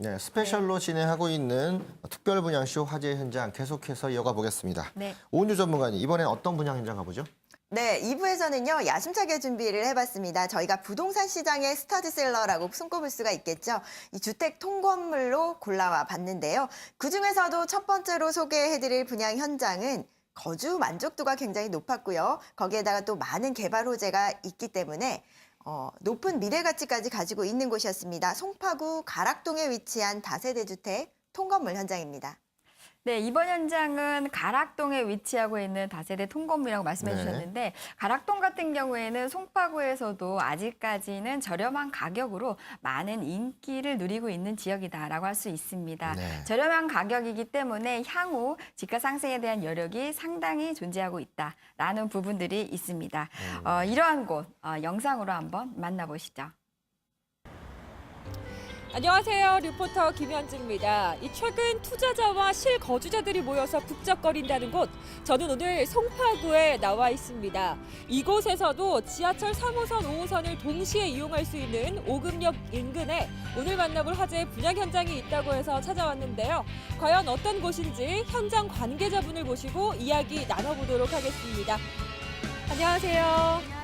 네, 스페셜로 진행하고 있는 특별 분양쇼 화재 현장 계속해서 이어가 보겠습니다. 네. 오은유 전문가님, 이번엔 어떤 분양 현장 가보죠? 네, 2부에서는요, 야심차게 준비를 해봤습니다. 저희가 부동산 시장의 스타드셀러라고 손꼽을 수가 있겠죠. 이 주택 통건물로 골라와 봤는데요. 그중에서도 첫 번째로 소개해드릴 분양 현장은 거주 만족도가 굉장히 높았고요. 거기에다가 또 많은 개발 호재가 있기 때문에 높은 미래 가치까지 가지고 있는 곳이었습니다. 송파구 가락동에 위치한 다세대 주택 통건물 현장입니다. 네, 이번 현장은 가락동에 위치하고 있는 다세대 통건물이라고 말씀해 네. 주셨는데 가락동 같은 경우에는 송파구에서도 아직까지는 저렴한 가격으로 많은 인기를 누리고 있는 지역이다라고 할 수 있습니다. 네. 저렴한 가격이기 때문에 향후 집가 상승에 대한 여력이 상당히 존재하고 있다라는 부분들이 있습니다. 이러한 곳 영상으로 한번 만나보시죠. 안녕하세요. 리포터 김현주입니다. 이 최근 투자자와 실거주자들이 모여서 북적거린다는 곳, 저는 오늘 송파구에 나와 있습니다. 이곳에서도 지하철 3호선, 5호선을 동시에 이용할 수 있는 오금역 인근에 오늘 만나볼 화재 분양 현장이 있다고 해서 찾아왔는데요. 과연 어떤 곳인지 현장 관계자분을 모시고 이야기 나눠보도록 하겠습니다. 안녕하세요.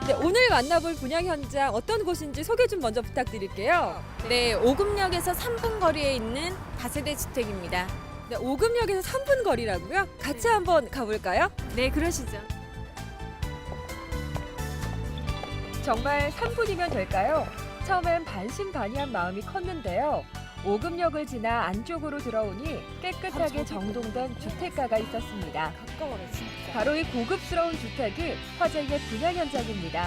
네, 오늘 만나볼 분양 현장 어떤 곳인지 소개 좀 먼저 부탁드릴게요. 네, 오금역에서 3분 거리에 있는 다세대 주택입니다. 네, 오금역에서 3분 거리라고요? 같이 한번 가볼까요? 네, 그러시죠. 정말 3분이면 될까요? 처음엔 반신반의한 마음이 컸는데요. 오금역을 지나 안쪽으로 들어오니 깨끗하게 정돈된 주택가가 있었습니다. 가까워요, 진짜. 바로 이 고급스러운 주택이 화재의 분양 현장입니다.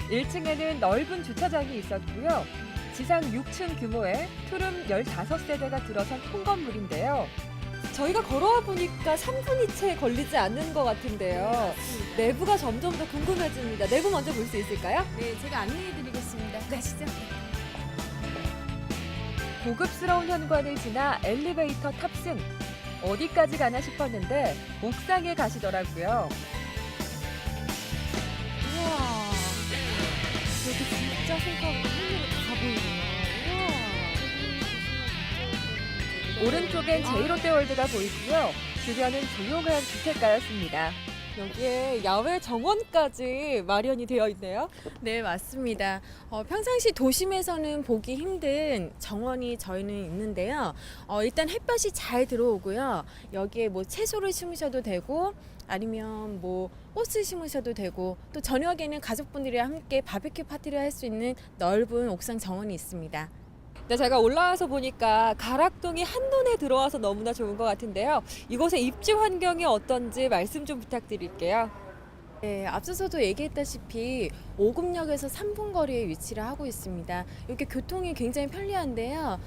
1층에는 넓은 주차장이 있었고요. 지상 6층 규모의 투룸 15세대가 들어선 통건물인데요. 저희가 걸어와 보니까 3분이 채 걸리지 않는 것 같은데요. 내부가 점점 더 궁금해집니다. 내부 먼저 볼 수 있을까요? 네, 제가 안내해드리겠습니다. 가시죠. 고급스러운 현관을 지나 엘리베이터 탑승. 어디까지 가나 싶었는데 옥상에 가시더라고요. 우와, 여기 진짜 송파구 한눈에 다 보이네요. 오른쪽엔 제1롯데월드가 보이고요. 주변은 조용한 주택가였습니다. 여기에 야외 정원까지 마련이 되어 있네요. 네, 맞습니다. 평상시 도심에서는 보기 힘든 정원이 저희는 있는데요. 일단 햇볕이 잘 들어오고요. 여기에 뭐 채소를 심으셔도 되고 아니면 뭐 꽃을 심으셔도 되고 또 저녁에는 가족분들이랑 함께 바베큐 파티를 할 수 있는 넓은 옥상 정원이 있습니다. 네, 제가 올라와서 보니까 가락동이 한눈에 들어와서 너무나 좋은 것 같은데요. 이곳의 입지 환경이 어떤지 말씀 좀 부탁드릴게요. 네, 앞서서도 얘기했다시피 오금역에서 3분 거리에 위치를 하고 있습니다. 이렇게 교통이 굉장히 편리한데요.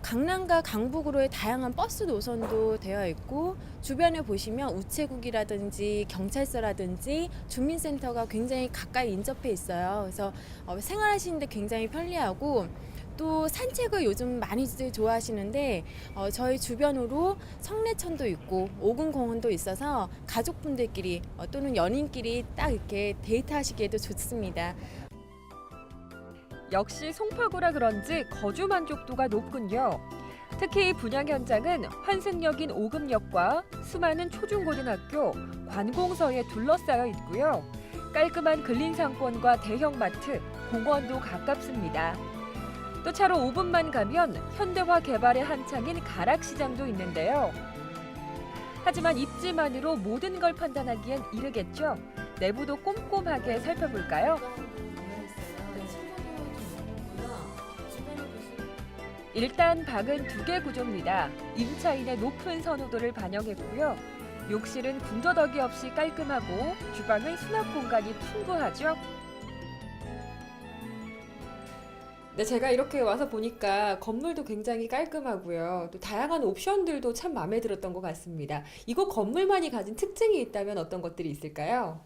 강남과 강북으로의 다양한 버스 노선도 되어 있고 주변에 보시면 우체국이라든지 경찰서라든지 주민센터가 굉장히 가까이 인접해 있어요. 그래서 생활하시는데 굉장히 편리하고 또 산책을 요즘 많이들 좋아하시는데 저희 주변으로 성내천도 있고 오금공원도 있어서 가족분들끼리 또는 연인끼리 딱 이렇게 데이트하시기에도 좋습니다. 역시 송파구라 그런지 거주 만족도가 높군요. 특히 분양 현장은 환승역인 오금역과 수많은 초중고등학교, 관공서에 둘러싸여 있고요. 깔끔한 근린상권과 대형마트, 공원도 가깝습니다. 또 차로 5분만 가면 현대화 개발의 한창인 가락시장도 있는데요. 하지만 입지만으로 모든 걸 판단하기엔 이르겠죠. 내부도 꼼꼼하게 살펴볼까요? 일단 방은 2개 구조입니다. 임차인의 높은 선호도를 반영했고요. 욕실은 군더더기 없이 깔끔하고 주방은 수납 공간이 풍부하죠. 네, 제가 이렇게 와서 보니까 건물도 굉장히 깔끔하고요. 또 다양한 옵션들도 참 마음에 들었던 것 같습니다. 이곳 건물만이 가진 특징이 있다면 어떤 것들이 있을까요?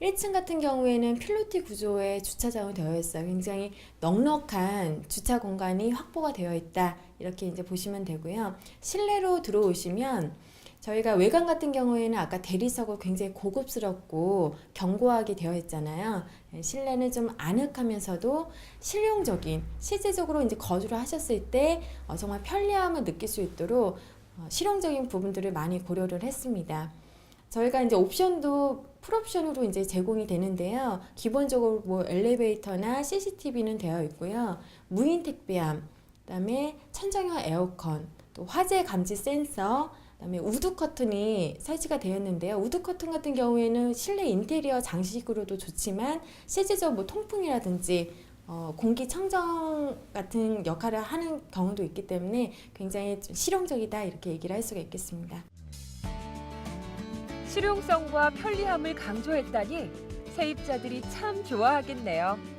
1층 같은 경우에는 필로티 구조의 주차장이 되어 있어요. 굉장히 넉넉한 주차 공간이 확보가 되어 있다. 이렇게 이제 보시면 되고요. 실내로 들어오시면 저희가 외관 같은 경우에는 아까 대리석을 굉장히 고급스럽고 견고하게 되어 있잖아요. 실내는 좀 아늑하면서도 실용적인, 실제적으로 이제 거주를 하셨을 때 정말 편리함을 느낄 수 있도록 실용적인 부분들을 많이 고려를 했습니다. 저희가 이제 옵션도 풀옵션으로 이제 제공이 되는데요. 기본적으로 뭐 엘리베이터나 CCTV는 되어 있고요. 무인 택배함, 그다음에 천정형 에어컨, 또 화재 감지 센서, 그다음에 우드 커튼이 설치가 되었는데요. 우드 커튼 같은 경우에는 실내 인테리어 장식으로도 좋지만 실제적으로 뭐 통풍이라든지 공기 청정 같은 역할을 하는 경우도 있기 때문에 굉장히 좀 실용적이다 이렇게 얘기를 할 수가 있겠습니다. 실용성과 편리함을 강조했다니 세입자들이 참 좋아하겠네요.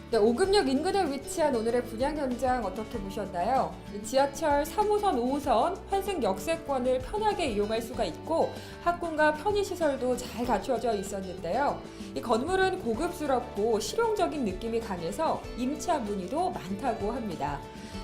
네, 오금역 인근에 위치한 오늘의 분양 현장 어떻게 보셨나요? 지하철 3호선, 5호선 환승 역세권을 편하게 이용할 수가 있고 학군과 편의시설도 잘 갖추어져 있었는데요. 이 건물은 고급스럽고 실용적인 느낌이 강해서 임차 문의도 많다고 합니다.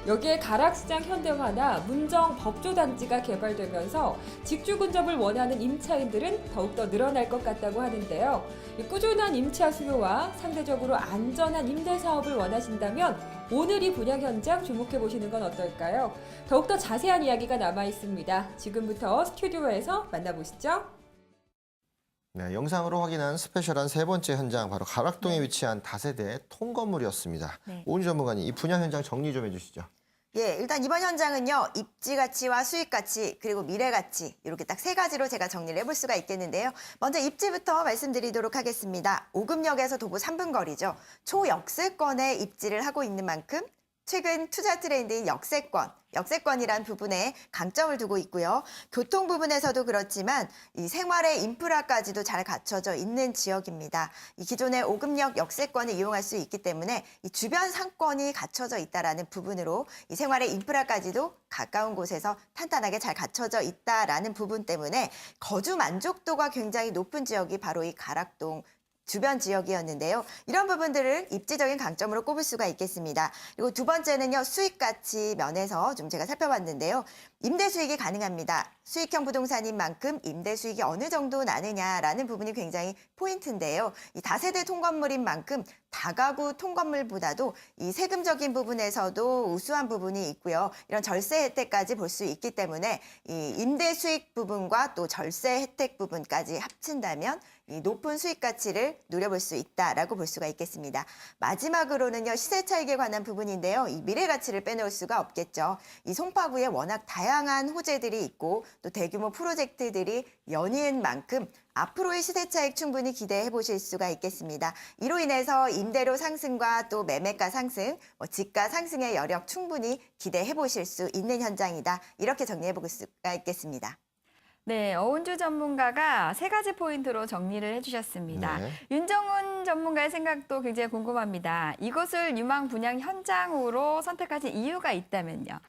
여기에 가락시장 현대화나 문정 법조단지가 개발되면서 직주 근접을 원하는 임차인들은 더욱더 늘어날 것 같다고 하는데요. 꾸준한 임차 수요와 상대적으로 안전한 임대 사업을 원하신다면 오늘 이 분양 현장 주목해 보시는 건 어떨까요? 더욱더 자세한 이야기가 남아 있습니다. 지금부터 스튜디오에서 만나보시죠. 네, 영상으로 확인한 스페셜한 세 번째 현장, 바로 가락동에 위치한 다세대 통건물이었습니다. 네. 오은희 전문가님, 이 분양 현장 정리 좀 해주시죠. 예, 일단 이번 현장은요, 입지 가치와 수익 가치, 그리고 미래 가치, 이렇게 딱 세 가지로 제가 정리를 해볼 수가 있겠는데요. 먼저 입지부터 말씀드리도록 하겠습니다. 오금역에서 도보 3분 거리죠. 초역세권에 입지를 하고 있는 만큼 최근 투자 트렌드인 역세권이란 부분에 강점을 두고 있고요. 교통 부분에서도 그렇지만 이 생활의 인프라까지도 잘 갖춰져 있는 지역입니다. 이 기존의 오금역 역세권을 이용할 수 있기 때문에 이 주변 상권이 갖춰져 있다라는 부분으로 이 생활의 인프라까지도 가까운 곳에서 탄탄하게 잘 갖춰져 있다라는 부분 때문에 거주 만족도가 굉장히 높은 지역이 바로 이 가락동 주변 지역이었는데요. 이런 부분들을 입지적인 강점으로 꼽을 수가 있겠습니다. 그리고 두 번째는요, 수익 가치 면에서 좀 제가 살펴봤는데요. 임대 수익이 가능합니다. 수익형 부동산인 만큼 임대 수익이 어느 정도 나느냐라는 부분이 굉장히 포인트인데요. 이 다세대 통건물인 만큼 다가구 통건물보다도 이 세금적인 부분에서도 우수한 부분이 있고요. 이런 절세 혜택까지 볼 수 있기 때문에 이 임대 수익 부분과 또 절세 혜택 부분까지 합친다면 이 높은 수익 가치를 누려볼 수 있다라고 볼 수가 있겠습니다. 마지막으로는요, 시세 차익에 관한 부분인데요. 이 미래 가치를 빼놓을 수가 없겠죠. 이 송파구에 워낙 다양한 호재들이 있고 또 대규모 프로젝트들이 연이은 만큼 앞으로의 시세 차익 충분히 기대해 보실 수가 있겠습니다. 이로 인해서 임대료 상승과 또 매매가 상승, 집가 상승의 여력 충분히 기대해 보실 수 있는 현장이다. 이렇게 정리해 볼 수가 있겠습니다. 네, 어운주 전문가가 세 가지 포인트로 정리를 해주셨습니다. 네. 윤정훈 전문가의 생각도 굉장히 궁금합니다. 이곳을 유망 분양 현장으로 선택하신 이유가 있다면요?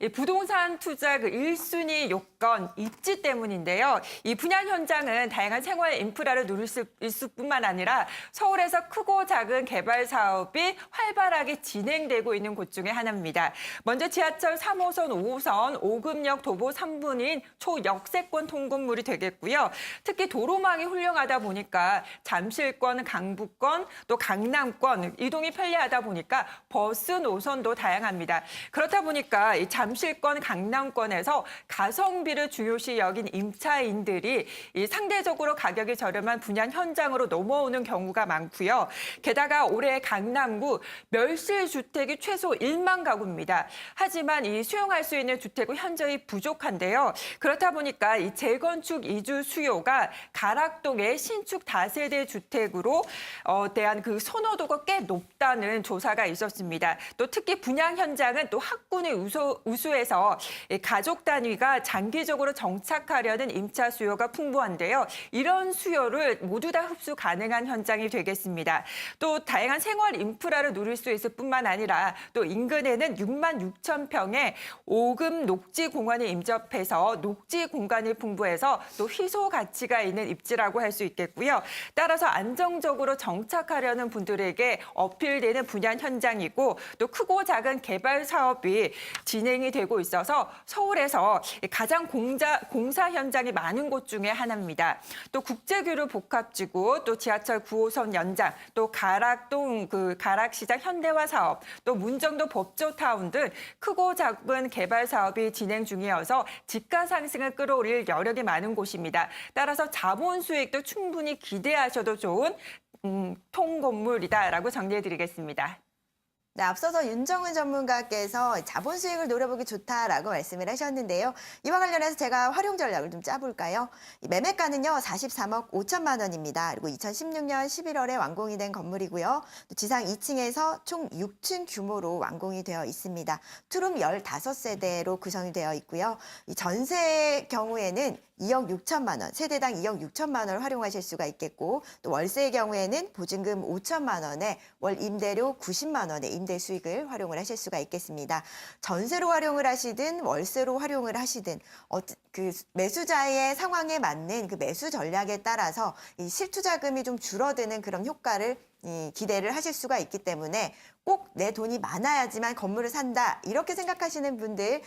이 부동산 투자 그 1순위 요건 입지 때문인데요. 이 분양 현장은 다양한 생활 인프라를 누릴 수 있을 뿐만 아니라 서울에서 크고 작은 개발 사업이 활발하게 진행되고 있는 곳 중에 하나입니다. 먼저 지하철 3호선, 5호선, 오금역 도보 3분인 초역세권 통근물이 되겠고요. 특히 도로망이 훌륭하다 보니까 잠실권, 강북권, 또 강남권 이동이 편리하다 보니까 버스 노선도 다양합니다. 그렇다 보니까 이 잠실권, 강남권에서 가성비를 중요시 여긴 임차인들이 이 상대적으로 가격이 저렴한 분양 현장으로 넘어오는 경우가 많고요. 게다가 올해 강남구 멸실 주택이 최소 1만 가구입니다. 하지만 이 수용할 수 있는 주택은 현저히 부족한데요. 그렇다 보니까 이 재건축 이주 수요가 가락동의 신축 다세대 주택으로 대한 그 선호도가 꽤 높다는 조사가 있었습니다. 또 특히 분양 현장은 또 학군의 우수해서 가족 단위가 장기적으로 정착하려는 임차 수요가 풍부한데요. 이런 수요를 모두 다 흡수 가능한 현장이 되겠습니다. 또 다양한 생활 인프라를 누릴 수 있을 뿐만 아니라 또 인근에는 6만 6천 평의 오금 녹지 공원이 인접해서 녹지 공간이 풍부해서 또 희소 가치가 있는 입지라고 할 수 있겠고요. 따라서 안정적으로 정착하려는 분들에게 어필되는 분양 현장이고 또 크고 작은 개발 사업이 진행이 진행이 되고 있어서 서울에서 가장 공사 현장이 많은 곳 중에 하나입니다. 또 국제교류 복합지구, 또 지하철 9호선 연장, 또 가락동 가락시장 현대화 사업, 또 문정도 법조타운 등 크고 작은 개발 사업이 진행 중이어서 집가 상승을 끌어올릴 여력이 많은 곳입니다. 따라서 자본 수익도 충분히 기대하셔도 좋은 통건물이다라고 정리해드리겠습니다. 네, 앞서서 윤정은 전문가께서 자본 수익을 노려보기 좋다라고 말씀을 하셨는데요. 이와 관련해서 제가 활용 전략을 좀 짜볼까요? 이 매매가는요, 43억 5천만 원입니다. 그리고 2016년 11월에 완공이 된 건물이고요. 또 지상 2층에서 총 6층 규모로 완공이 되어 있습니다. 투룸 15세대로 구성이 되어 있고요. 이 전세의 경우에는 2억 6천만 원, 세대당 2억 6천만 원을 활용하실 수가 있겠고, 또 월세의 경우에는 보증금 5천만 원에 월 임대료 90만 원의 임대 수익을 활용을 하실 수가 있겠습니다. 전세로 활용을 하시든 월세로 활용을 하시든 그 매수자의 상황에 맞는 그 매수 전략에 따라서 이 실투자금이 좀 줄어드는 그런 효과를 기대를 하실 수가 있기 때문에 꼭 내 돈이 많아야지만 건물을 산다 이렇게 생각하시는 분들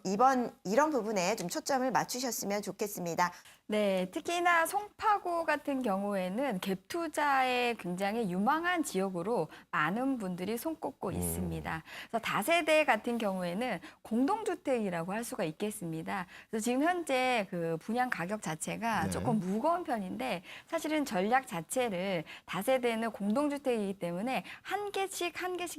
이번 이런 부분에 좀 초점을 맞추셨으면 좋겠습니다. 네, 특히나 송파구 같은 경우에는 갭 투자에 굉장히 유망한 지역으로 많은 분들이 손꼽고 있습니다. 그래서 다세대 같은 경우에는 공동주택이라고 할 수가 있겠습니다. 그래서 지금 현재 그 분양 가격 자체가 네. 조금 무거운 편인데 사실은 전략 자체를 다세대는 공동주택이기 때문에 한 개씩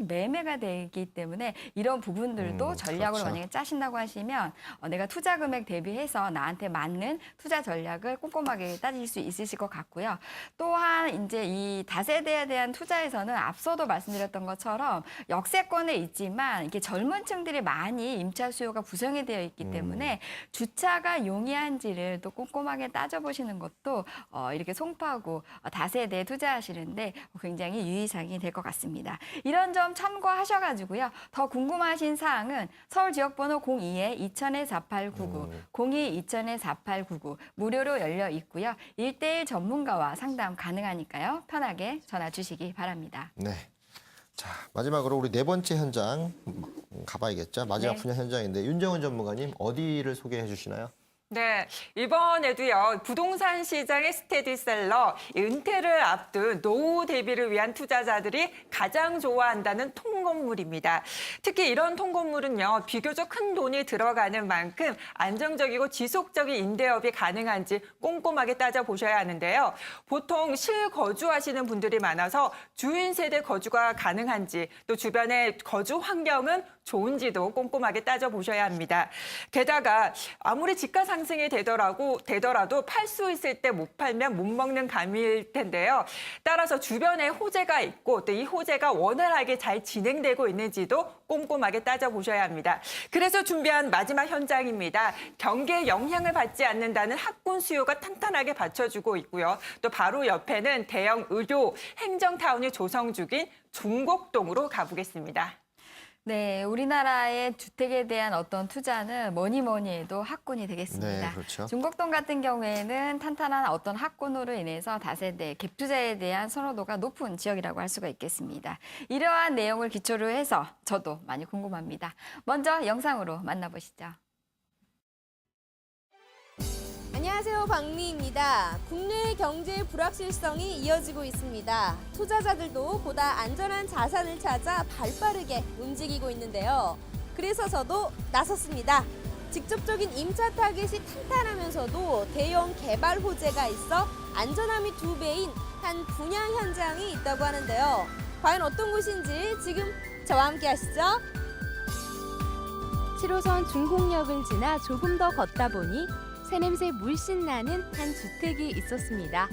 매매가 되기 때문에 이런 부분들도 전략으로 그렇죠. 만약에 짜신다고 하시면 내가 투자 금액 대비해서 나한테 맞는 투자 전략을 꼼꼼하게 따질 수 있으실 것 같고요. 또한 이제 이 다세대에 대한 투자에서는 앞서도 말씀드렸던 것처럼 역세권에 있지만 이게 젊은 층들이 많이 임차 수요가 구성이 되어 있기 때문에 주차가 용이한지를 또 꼼꼼하게 따져보시는 것도 이렇게 송파구 다세대에 투자하시는데 굉장히 유의사항이 될 것 같습니다. 이런 점 참고하셔가지고요. 더 궁금하신 사항은 서울지역번호 02-2000-4899, 02-2000-4899 무료로 열려 있고요. 1:1 전문가와 상담 가능하니까요. 편하게 전화 주시기 바랍니다. 네. 자, 마지막으로 우리 네 번째 현장 가봐야겠죠. 마지막 네. 분야 현장인데 윤정은 전문가님 어디를 소개해 주시나요? 네, 이번에도요, 부동산 시장의 스테디셀러, 은퇴를 앞둔 노후 대비를 위한 투자자들이 가장 좋아한다는 통건물입니다. 특히 이런 통건물은요, 비교적 큰 돈이 들어가는 만큼 안정적이고 지속적인 임대업이 가능한지 꼼꼼하게 따져보셔야 하는데요. 보통 실거주하시는 분들이 많아서 주인 세대 거주가 가능한지, 또 주변의 거주 환경은 좋은지도 꼼꼼하게 따져보셔야 합니다. 게다가 아무리 집가 상승이 되더라도 팔 수 있을 때 못 팔면 못 먹는 감일 텐데요. 따라서 주변에 호재가 있고 또 이 호재가 원활하게 잘 진행되고 있는지도 꼼꼼하게 따져보셔야 합니다. 그래서 준비한 마지막 현장입니다. 경기에 영향을 받지 않는다는 학군 수요가 탄탄하게 받쳐주고 있고요. 또 바로 옆에는 대형 의료 행정타운이 조성 중인 중곡동으로 가보겠습니다. 네, 우리나라의 주택에 대한 어떤 투자는 뭐니 해도 학군이 되겠습니다. 네, 그렇죠. 중곡동 같은 경우에는 탄탄한 어떤 학군으로 인해서 다세대, 갭 투자에 대한 선호도가 높은 지역이라고 할 수가 있겠습니다. 이러한 내용을 기초로 해서 저도 많이 궁금합니다. 먼저 영상으로 만나보시죠. 안녕하세요, 박미입니다. 국내 경제의 불확실성이 이어지고 있습니다. 투자자들도 보다 안전한 자산을 찾아 발빠르게 움직이고 있는데요. 그래서 저도 나섰습니다. 직접적인 임차 타겟이 탄탄하면서도 대형 개발 호재가 있어 안전함이 2배인 한 분양 현장이 있다고 하는데요. 과연 어떤 곳인지 지금 저와 함께 하시죠. 7호선 중곡역을 지나 조금 더 걷다 보니 새냄새 물씬 나는 한 주택이 있었습니다.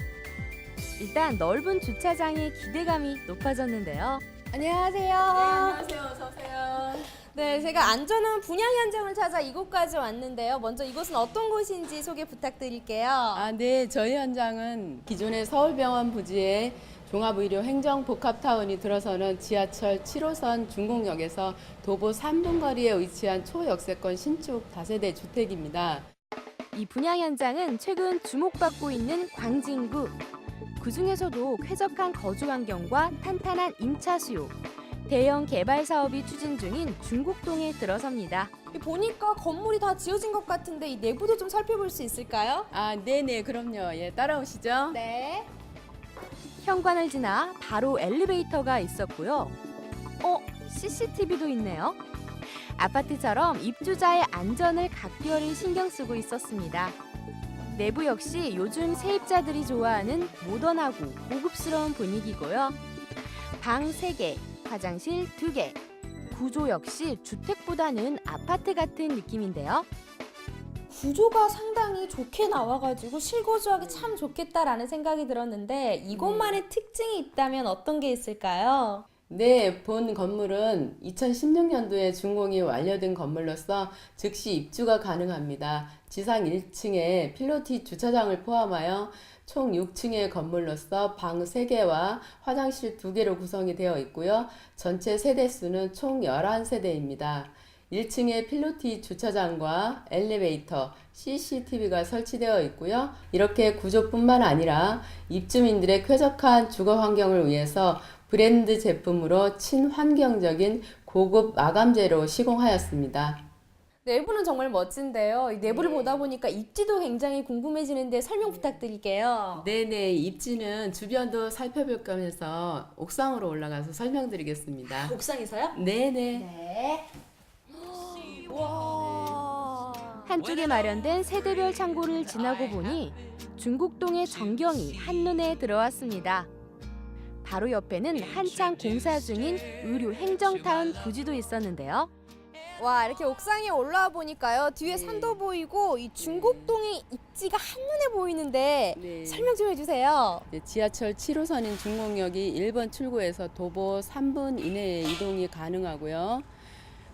일단 넓은 주차장에 기대감이 높아졌는데요. 안녕하세요. 안녕하세요. 어서 오세요. 네, 제가 안전한 분양 현장을 찾아 이곳까지 왔는데요. 먼저 이곳은 어떤 곳인지 소개 부탁드릴게요. 네. 저희 현장은 기존의 서울병원 부지에 종합의료 행정복합타운이 들어서는 지하철 7호선 중곡역에서 도보 3분 거리에 위치한 초역세권 신축 다세대 주택입니다. 이 분양 현장은 최근 주목받고 있는 광진구. 그중에서도 쾌적한 거주 환경과 탄탄한 임차 수요, 대형 개발 사업이 추진 중인 중곡동에 들어섭니다. 보니까 건물이 다 지어진 것 같은데 이 내부도 좀 살펴볼 수 있을까요? 아, 네네, 그럼요. 예, 따라오시죠. 네. 현관을 지나 바로 엘리베이터가 있었고요. CCTV도 있네요. 아파트처럼 입주자의 안전을 각별히 신경 쓰고 있었습니다. 내부 역시 요즘 세입자들이 좋아하는 모던하고 고급스러운 분위기고요. 방 3개, 화장실 2개. 구조 역시 주택보다는 아파트 같은 느낌인데요. 구조가 상당히 좋게 나와가지고 실거주하기 참 좋겠다라는 생각이 들었는데 이곳만의 특징이 있다면 어떤 게 있을까요? 네, 본 건물은 2016년도에 준공이 완료된 건물로서 즉시 입주가 가능합니다. 지상 1층에 필로티 주차장을 포함하여 총 6층의 건물로서 방 3개와 화장실 2개로 구성이 되어 있고요. 전체 세대수는 총 11세대입니다. 1층에 필로티 주차장과 엘리베이터, CCTV가 설치되어 있고요. 이렇게 구조뿐만 아니라 입주민들의 쾌적한 주거 환경을 위해서 브랜드 제품으로 친환경적인 고급 마감재로 시공하였습니다. 내부는 정말 멋진데요. 이 내부를 보다 보니까 입지도 굉장히 궁금해지는데 설명 부탁드릴게요. 네네, 입지는 주변도 살펴볼 겸해서 옥상으로 올라가서 설명드리겠습니다. 옥상에서요? 네네. 네. 와. 한쪽에 마련된 세대별 창고를 지나고 보니 중곡동의 전경이 한눈에 들어왔습니다. 바로 옆에는 한창 공사 중인 의료 행정타운 부지도 있었는데요. 와, 이렇게 옥상에 올라와 보니까요. 뒤에 산도 보이고 이 중곡동의 입지가 한눈에 보이는데 네. 설명 좀 해주세요. 지하철 7호선인 중곡역이 1번 출구에서 도보 3분 이내에 이동이 가능하고요.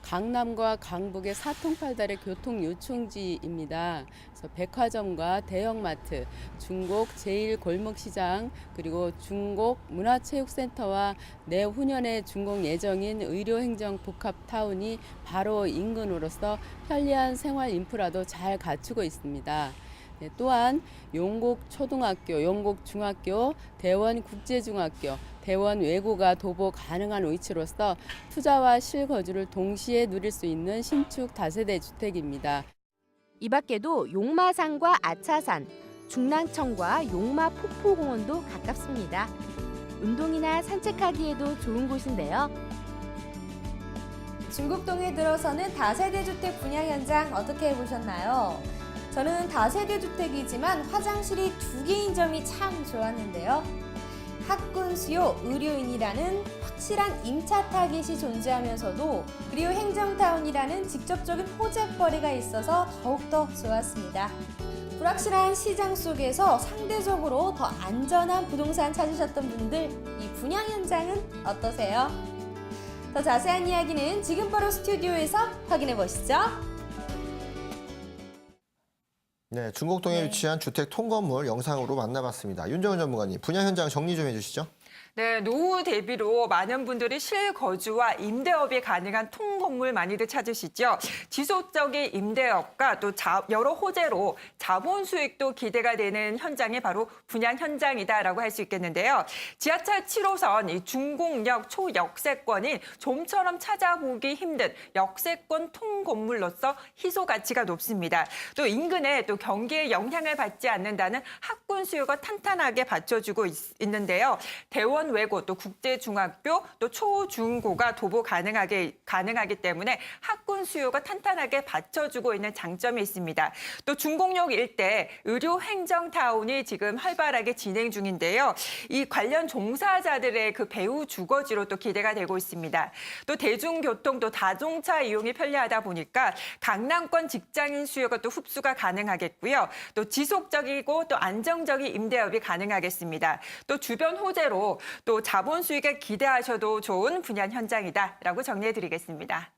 강남과 강북의 사통팔달의 교통 요충지입니다. 그래서 백화점과 대형마트, 중곡 제1골목시장, 그리고 중곡 문화체육센터와 내후년에 준공 예정인 의료행정 복합타운이 바로 인근으로서 편리한 생활 인프라도 잘 갖추고 있습니다. 네, 또한 용곡초등학교, 용곡중학교, 대원국제중학교, 대원외고가 도보 가능한 위치로서 투자와 실거주를 동시에 누릴 수 있는 신축 다세대 주택입니다. 이 밖에도 용마산과 아차산, 중랑천과 용마폭포공원도 가깝습니다. 운동이나 산책하기에도 좋은 곳인데요. 중곡동에 들어서는 다세대 주택 분양 현장 어떻게 보셨나요? 저는 다세대 주택이지만 화장실이 2개인 점이 참 좋았는데요. 학군 수요, 의료인이라는 확실한 임차 타깃이 존재하면서도 그리고 행정타운이라는 직접적인 호재거리가 있어서 더욱더 좋았습니다. 불확실한 시장 속에서 상대적으로 더 안전한 부동산 찾으셨던 분들, 이 분양 현장은 어떠세요? 더 자세한 이야기는 지금 바로 스튜디오에서 확인해 보시죠. 네, 중곡동에 위치한 주택 통건물 영상으로 만나봤습니다. 윤정은 전문가님, 분양 현장 정리 좀 해주시죠. 네, 노후 대비로 많은 분들이 실거주와 임대업이 가능한 통건물 많이들 찾으시죠. 지속적인 임대업과 또 여러 호재로 자본 수익도 기대가 되는 현장이 바로 분양 현장이다라고 할 수 있겠는데요. 지하철 7호선 이 중곡역 초역세권인 좀처럼 찾아보기 힘든 역세권 통건물로서 희소 가치가 높습니다. 또 인근에 또 경기에 영향을 받지 않는다는 학군 수요가 탄탄하게 받쳐주고 있는데요. 대원 외고 또 국제중학교 또 초중고가 도보 가능하기 때문에 학군 수요가 탄탄하게 받쳐주고 있는 장점이 있습니다. 또 중곡역 일대 의료 행정타운이 지금 활발하게 진행 중인데요. 이 관련 종사자들의 그 배후 주거지로 또 기대가 되고 있습니다. 또 대중교통 또 자동차 이용이 편리하다 보니까 강남권 직장인 수요가 또 흡수가 가능하겠고요. 또 지속적이고 또 안정적인 임대업이 가능하겠습니다. 또 주변 호재로 또 자본 수익을 기대하셔도 좋은 분양 현장이다라고 정리해드리겠습니다.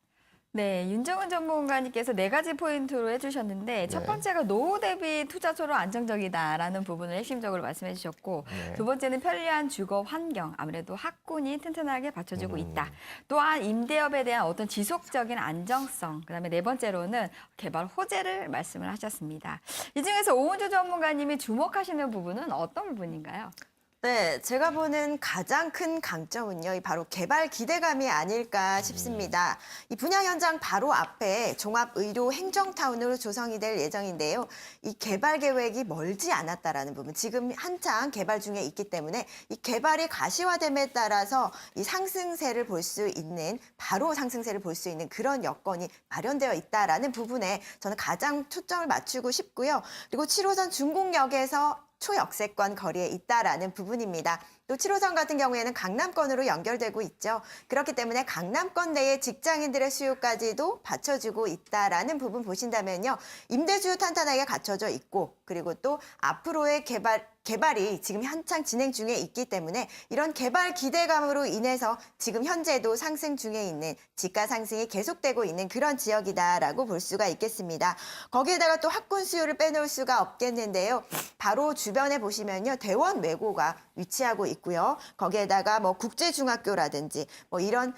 네, 윤정은 전문가님께서 4가지 포인트로 해주셨는데 첫 번째가 노후 대비 투자처로 안정적이다라는 부분을 핵심적으로 말씀해 주셨고 두 번째는 편리한 주거 환경, 아무래도 학군이 튼튼하게 받쳐주고 있다. 또한 임대업에 대한 어떤 지속적인 안정성, 그다음에 4번째로는 개발 호재를 말씀을 하셨습니다. 이 중에서 오은주 전문가님이 주목하시는 부분은 어떤 부분인가요? 네, 제가 보는 가장 큰 강점은요, 바로 개발 기대감이 아닐까 싶습니다. 이 분양 현장 바로 앞에 종합의료행정타운으로 조성이 될 예정인데요. 이 개발 계획이 멀지 않았다라는 부분, 지금 한창 개발 중에 있기 때문에 이 개발이 가시화됨에 따라서 이 상승세를 볼 수 있는, 바로 상승세를 볼 수 있는 그런 여건이 마련되어 있다라는 부분에 저는 가장 초점을 맞추고 싶고요. 그리고 7호선 중곡역에서 초역세권 거리에 있다라는 부분입니다. 또 7호선 같은 경우에는 강남권으로 연결되고 있죠. 그렇기 때문에 강남권 내의 직장인들의 수요까지도 받쳐주고 있다라는 부분 보신다면요. 임대주요 탄탄하게 갖춰져 있고, 그리고 또 앞으로의 개발이 지금 한창 진행 중에 있기 때문에 이런 개발 기대감으로 인해서 지금 현재도 상승 중에 있는, 집가 상승이 계속되고 있는 그런 지역이다라고 볼 수가 있겠습니다. 거기에다가 또 학군 수요를 빼놓을 수가 없겠는데요. 바로 주변에 보시면요, 대원 외고가 위치하고 있고요. 거기에다가 뭐 국제중학교라든지 뭐 이런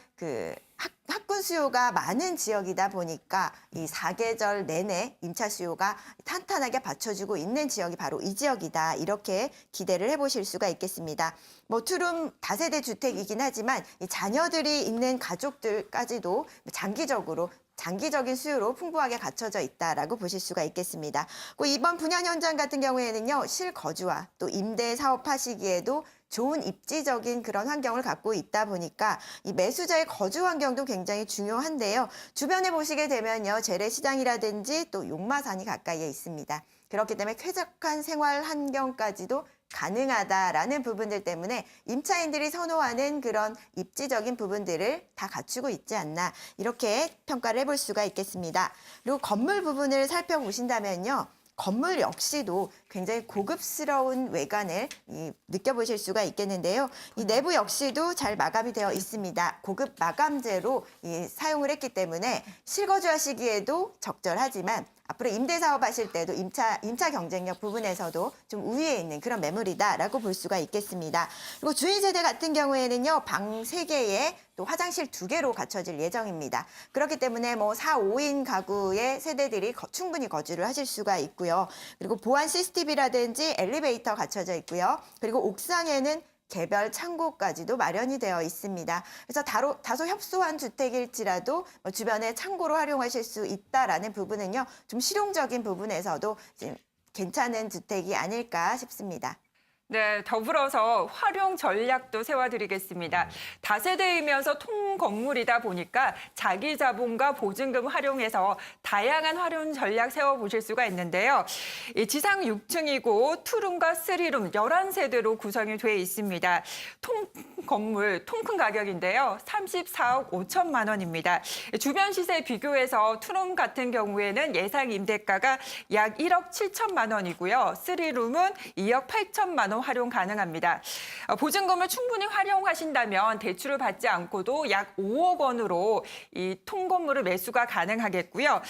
학군 수요가 많은 지역이다 보니까 이 사계절 내내 임차 수요가 탄탄하게 받쳐주고 있는 지역이 바로 이 지역이다. 이렇게 기대를 해보실 수가 있겠습니다. 뭐 투룸 다세대 주택이긴 하지만 이 자녀들이 있는 가족들까지도 장기적인 수요로 풍부하게 갖춰져 있다라고 보실 수가 있겠습니다. 이번 분양 현장 같은 경우에는요, 실거주와 또 임대 사업하시기에도 좋은 입지적인 그런 환경을 갖고 있다 보니까 이 매수자의 거주 환경도 굉장히 중요한데요. 주변에 보시게 되면요, 재래시장이라든지 또 용마산이 가까이에 있습니다. 그렇기 때문에 쾌적한 생활 환경까지도 가능하다라는 부분들 때문에 임차인들이 선호하는 그런 입지적인 부분들을 다 갖추고 있지 않나, 이렇게 평가를 해볼 수가 있겠습니다. 그리고 건물 부분을 살펴보신다면요, 건물 역시도 굉장히 고급스러운 외관을 느껴보실 수가 있겠는데요. 이 내부 역시도 잘 마감이 되어 있습니다. 고급 마감재로 사용을 했기 때문에 실거주하시기에도 적절하지만 앞으로 임대 사업 하실 때도 임차 경쟁력 부분에서도 좀 우위에 있는 그런 매물이다라고 볼 수가 있겠습니다. 그리고 주인 세대 같은 경우에는요, 방 3개에 또 화장실 2개로 갖춰질 예정입니다. 그렇기 때문에 뭐 4, 5인 가구의 세대들이 충분히 거주를 하실 수가 있고요. 그리고 보안 CCTV라든지 엘리베이터 갖춰져 있고요. 그리고 옥상에는 개별 창고까지도 마련이 되어 있습니다. 그래서 다소 협소한 주택일지라도 주변에 창고로 활용하실 수 있다라는 부분은요, 좀 실용적인 부분에서도 괜찮은 주택이 아닐까 싶습니다. 네, 더불어서 활용 전략도 세워드리겠습니다. 다세대이면서 통건물이다 보니까 자기 자본과 보증금 활용해서 다양한 활용 전략 세워보실 수가 있는데요. 지상 6층이고 투룸과 3룸 11세대로 구성이 돼 있습니다. 통건물, 통큰 가격인데요. 34억 5천만 원입니다. 주변 시세 비교해서 투룸 같은 경우에는 예상 임대가가 약 1억 7천만 원이고요. 3룸은 2억 8천만 원 활용 가능합니다. 보증금을 충분히 활용하신다면 대출을 받지 않고도 약 5억 원으로 이 통건물을 매수가 가능하겠고요.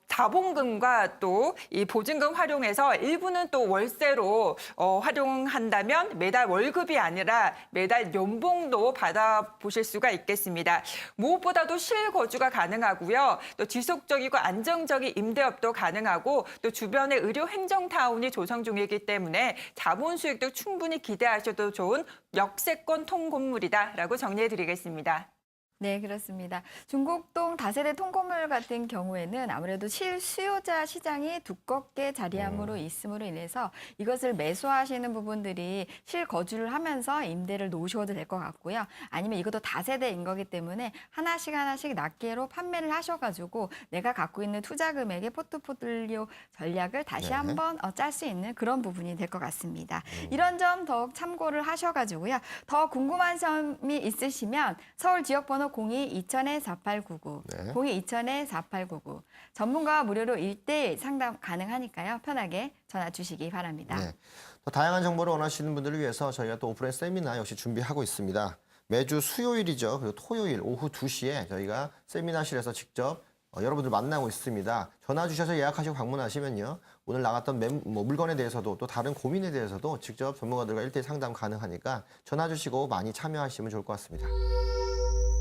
자본금과 또 이 보증금 활용해서 일부는 또 월세로 활용한다면 매달 월급이 아니라 매달 연봉도 받아보실 수가 있겠습니다. 무엇보다도 실거주가 가능하고요. 또 지속적이고 안정적인 임대업도 가능하고 또 주변에 의료 행정타운이 조성 중이기 때문에 자본 수익도 충분히 기대하셔도 좋은 역세권 통건물이다라고 정리해드리겠습니다. 네, 그렇습니다. 중곡동 다세대 통건물 같은 경우에는 아무래도 실수요자 시장이 두껍게 자리함으로 있음으로 인해서 이것을 매수하시는 부분들이 실거주를 하면서 임대를 놓으셔도 될 것 같고요. 아니면 이것도 다세대인 거기 때문에 하나씩 낮게로 판매를 하셔가지고 내가 갖고 있는 투자 금액의 포트폴리오 전략을 다시 한번 짤 수 있는 그런 부분이 될 것 같습니다. 이런 점 더욱 참고를 하셔가지고요. 더 궁금한 점이 있으시면 서울 지역번호 02-2000-4899, 02-2000-4899. 전문가와 무료로 1대1 상담 가능하니까요. 편하게 전화 주시기 바랍니다. 네. 더 다양한 정보를 원하시는 분들을 위해서 저희가 또 오프라인 세미나 역시 준비하고 있습니다. 매주 수요일이죠. 그리고 토요일 오후 2시에 저희가 세미나실에서 직접 여러분들 만나고 있습니다. 전화 주셔서 예약하시고 방문하시면요. 오늘 나갔던 물건에 대해서도 또 다른 고민에 대해서도 직접 전문가들과 1대1 상담 가능하니까 전화 주시고 많이 참여하시면 좋을 것 같습니다.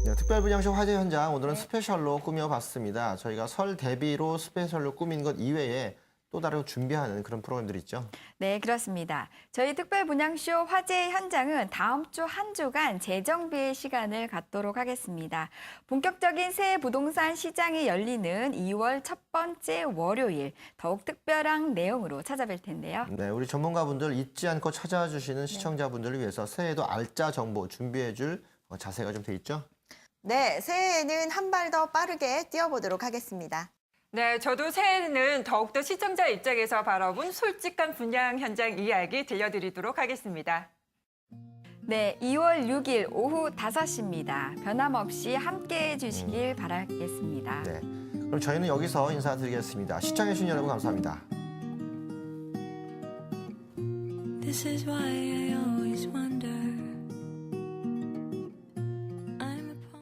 네, 특별분양쇼 화제 현장 오늘은 스페셜로 꾸며봤습니다. 저희가 설 대비로 스페셜로 꾸민 것 이외에 또 다른 준비하는 그런 프로그램들이 있죠. 네, 그렇습니다. 저희 특별 분양쇼 화제 현장은 다음 주 한 주간 재정비의 시간을 갖도록 하겠습니다. 본격적인 새 부동산 시장이 열리는 2월 첫 번째 월요일, 더욱 특별한 내용으로 찾아뵐 텐데요. 네, 우리 전문가분들 잊지 않고 찾아와 주시는 시청자분들을 위해서 새해에도 알짜 정보 준비해줄 자세가 좀 돼 있죠? 네, 새해에는 한 발 더 빠르게 뛰어보도록 하겠습니다. 네, 저도 새해에는 더욱더 시청자 입장에서 바라본 솔직한 분양 현장 이야기 들려드리도록 하겠습니다. 네, 2월 6일 오후 5시입니다. 변함없이 함께해 주시길 바라겠습니다. 네. 그럼 저희는 여기서 인사드리겠습니다. 시청해주신 여러분 감사합니다. This is why I always wonder